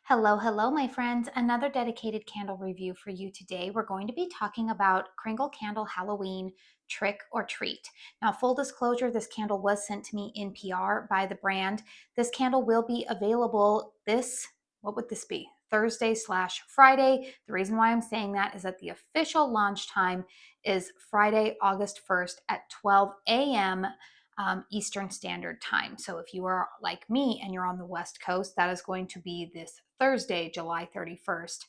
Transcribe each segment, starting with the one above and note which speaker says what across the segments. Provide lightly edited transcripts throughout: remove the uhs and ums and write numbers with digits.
Speaker 1: Hello, hello, my friends. Another dedicated candle review for you today. We're going to be talking about Kringle Candle Halloween Trick or Treat. Now, full disclosure, this candle was sent to me in PR by the brand. This candle will be available what would this be? Thursday/Friday. The reason why I'm saying that is that the official launch time is Friday, August 1st at 12 a.m. Eastern Standard Time. So if you are like me and you're on the West Coast, that is going to be this Thursday, July 31st,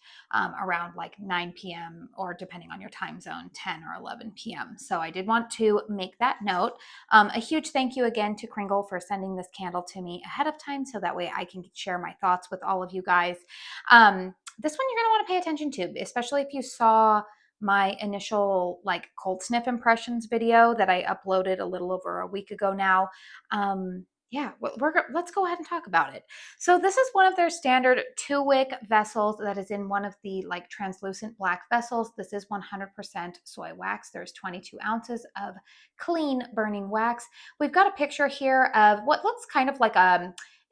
Speaker 1: around like 9 p.m. or depending on your time zone, 10 or 11 p.m. So I did want to make that note. A huge thank you again to Kringle for sending this candle to me ahead of time so that way I can share my thoughts with all of you guys. This one you're going to want to pay attention to, especially if you saw my initial like cold sniff impressions video that I uploaded a little over a week ago now. Yeah, let's go ahead and talk about it. So this is one of their standard 2-wick vessels that is in one of the like translucent black vessels. This is 100% soy wax. There's 22 ounces of clean burning wax. We've got a picture here of what looks kind of like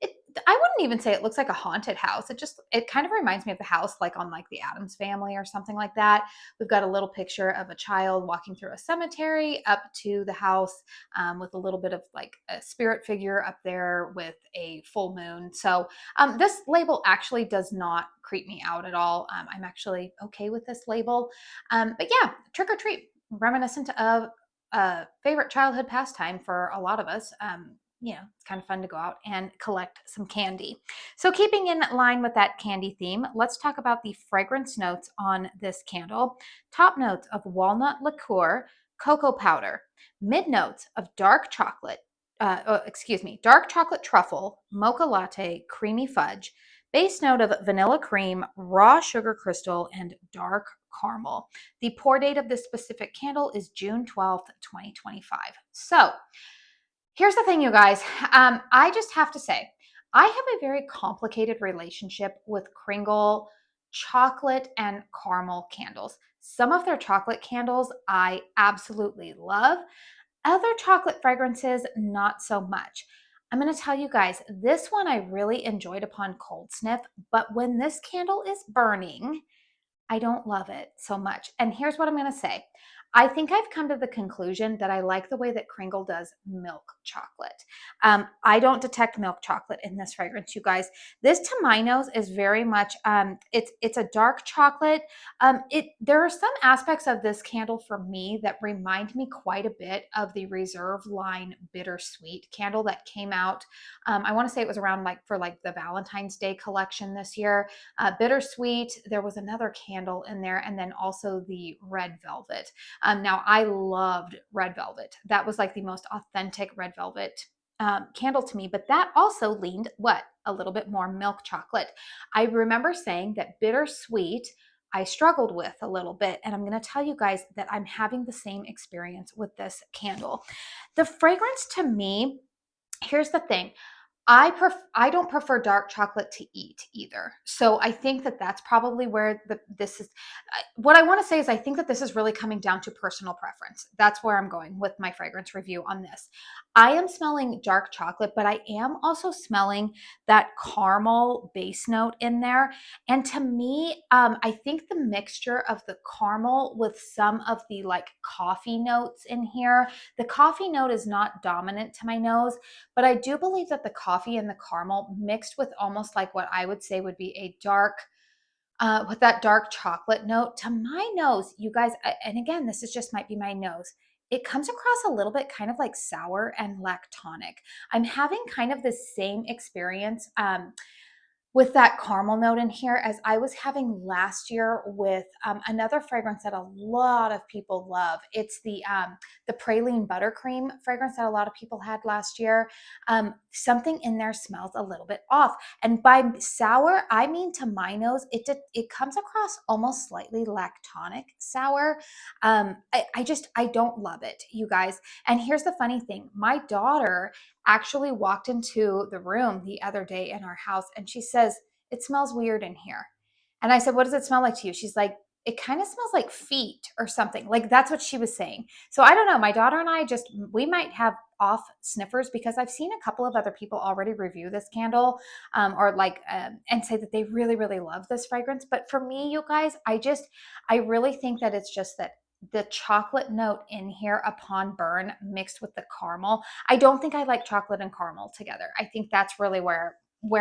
Speaker 1: it, I wouldn't even say it looks like a haunted house. It kind of reminds me of the house like on like the Addams Family or something like that. We've got a little picture of a child walking through a cemetery up to the house with a little bit of like a spirit figure up there with a full moon. So this label actually does not creep me out at all. I'm actually okay with this label. But yeah, trick or treat, reminiscent of a favorite childhood pastime for a lot of us. It's kind of fun to go out and collect some candy. So keeping in line with that candy theme, let's talk about the fragrance notes on this candle. Top notes of walnut liqueur, cocoa powder, mid notes of dark chocolate, dark chocolate truffle, mocha latte, creamy fudge, base note of vanilla cream, raw sugar crystal, and dark caramel. The pour date of this specific candle is June 12th, 2025. So here's the thing, you guys. I just have to say, I have a very complicated relationship with Kringle chocolate and caramel candles. Some of their chocolate candles I absolutely love. Other chocolate fragrances, not so much. I'm going to tell you guys, this one I really enjoyed upon cold sniff, but when this candle is burning, I don't love it so much. And here's what I'm going to say. I think I've come to the conclusion that I like the way that Kringle does milk chocolate. I don't detect milk chocolate in this fragrance, you guys. This, to my nose, is very much it's a dark chocolate. There are some aspects of this candle for me that remind me quite a bit of the Reserve line Bittersweet candle that came out. I want to say it was around like for like the Valentine's Day collection this year. Bittersweet. There was another candle in there, and then also the red velvet. Now, I loved red velvet. That was like the most authentic red velvet candle to me, but that also leaned a little bit more milk chocolate. I remember saying that bittersweet I struggled with a little bit, and I'm going to tell you guys that I'm having the same experience with this candle. The fragrance to me, here's the thing. I don't prefer dark chocolate to eat either. So I think that that's probably where this is. What I want to say is I think that this is really coming down to personal preference. That's where I'm going with my fragrance review on this. I am smelling dark chocolate, but I am also smelling that caramel base note in there. And to me, I think the mixture of the caramel with some of the like coffee notes in here, the coffee note is not dominant to my nose, but I do believe that the coffee and the caramel mixed with almost like what I would say would be a dark, with that dark chocolate note to my nose, you guys, and again, this is just might be my nose. It comes across a little bit kind of like sour and lactonic. I'm having kind of the same experience. With that caramel note in here as I was having last year with another fragrance that a lot of people love. It's the praline buttercream fragrance that a lot of people had last year. Something in there smells a little bit off. And by sour, I mean to my nose, it comes across almost slightly lactonic sour. I don't love it, you guys. And here's the funny thing. My daughter actually walked into the room the other day in our house and she says, "It smells weird in here." And I said, "What does it smell like to you?" She's like, it kind of smells like feet or something. Like that's what she was saying. So I don't know. My daughter and I we might have off sniffers because I've seen a couple of other people already review this candle and say that they really, really love this fragrance. But for me, you guys, I really think that it's just that the chocolate note in here upon burn mixed with the caramel. I don't think I like chocolate and caramel together. I think that's really where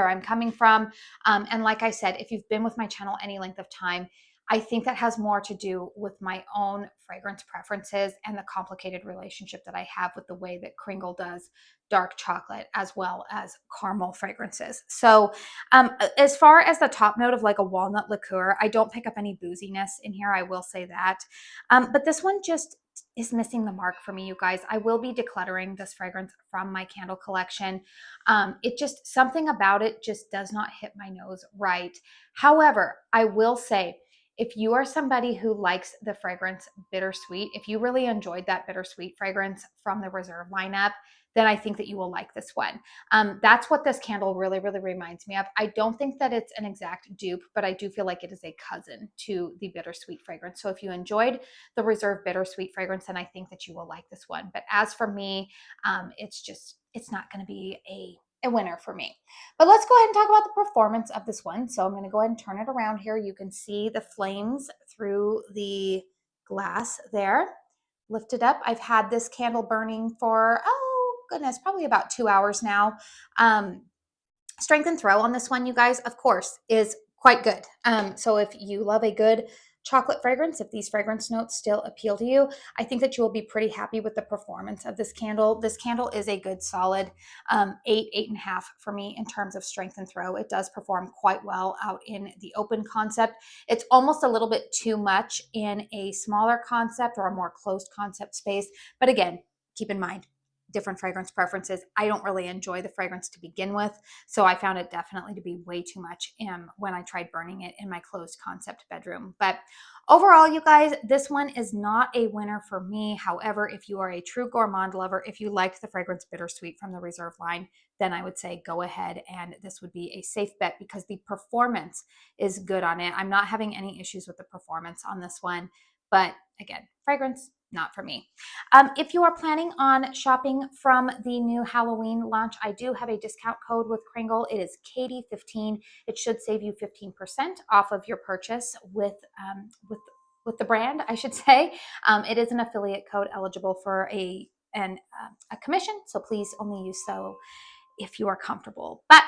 Speaker 1: I'm coming from. And like I said, if you've been with my channel any length of time, I think that has more to do with my own fragrance preferences and the complicated relationship that I have with the way that Kringle does dark chocolate as well as caramel fragrances. So as far as the top note of like a walnut liqueur, I don't pick up any booziness in here. I will say that. But this one just is missing the mark for me, you guys. I will be decluttering this fragrance from my candle collection. It just, something about it just does not hit my nose right. However, I will say, if you are somebody who likes the fragrance bittersweet, if you really enjoyed that bittersweet fragrance from the Reserve lineup, then I think that you will like this one. That's what this candle really, really reminds me of. I don't think that it's an exact dupe, but I do feel like it is a cousin to the bittersweet fragrance. So if you enjoyed the Reserve bittersweet fragrance, then I think that you will like this one. But as for me, it's not going to be a winner for me. But let's go ahead and talk about the performance of this one. So I'm going to go ahead and turn it around here. You can see the flames through the glass there. Lift it up. I've had this candle burning for, oh goodness, probably about 2 hours now. Strength and throw on this one, you guys, of course, is quite good. So if you love a good chocolate fragrance, if these fragrance notes still appeal to you, I think that you will be pretty happy with the performance of this candle. This candle is a good solid 8.5 for me in terms of strength and throw. It does perform quite well out in the open concept. It's almost a little bit too much in a smaller concept or a more closed concept space. But again, keep in mind, different fragrance preferences. I don't really enjoy the fragrance to begin with, so I found it definitely to be way too much when I tried burning it in my closed concept bedroom. But overall, you guys, this one is not a winner for me. However, if you are a true gourmand lover, if you liked the fragrance bittersweet from the Reserve line, then I would say go ahead and this would be a safe bet because the performance is good on it. I'm not having any issues with the performance on this one, but again, fragrance, not for me. If you are planning on shopping from the new Halloween launch, I do have a discount code with Kringle. It is Katie15. It should save you 15% off of your purchase with the brand, I should say. It is an affiliate code eligible for a commission, so please only use so if you are comfortable. But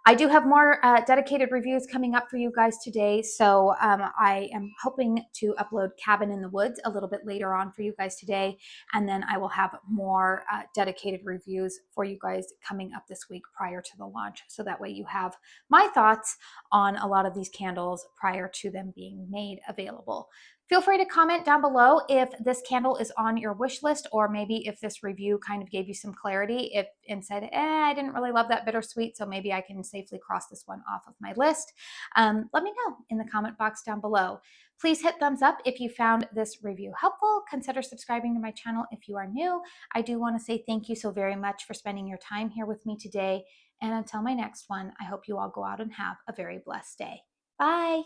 Speaker 1: I do have more dedicated reviews coming up for you guys today. So I am hoping to upload Cabin in the Woods a little bit later on for you guys today. And then I will have more dedicated reviews for you guys coming up this week prior to the launch. So that way you have my thoughts on a lot of these candles prior to them being made available. Feel free to comment down below if this candle is on your wish list, or maybe if this review kind of gave you some clarity and said, I didn't really love that bittersweet, so maybe I can safely cross this one off of my list. Let me know in the comment box down below. Please hit thumbs up if you found this review helpful. Consider subscribing to my channel if you are new. I do want to say thank you so very much for spending your time here with me today. And until my next one, I hope you all go out and have a very blessed day. Bye.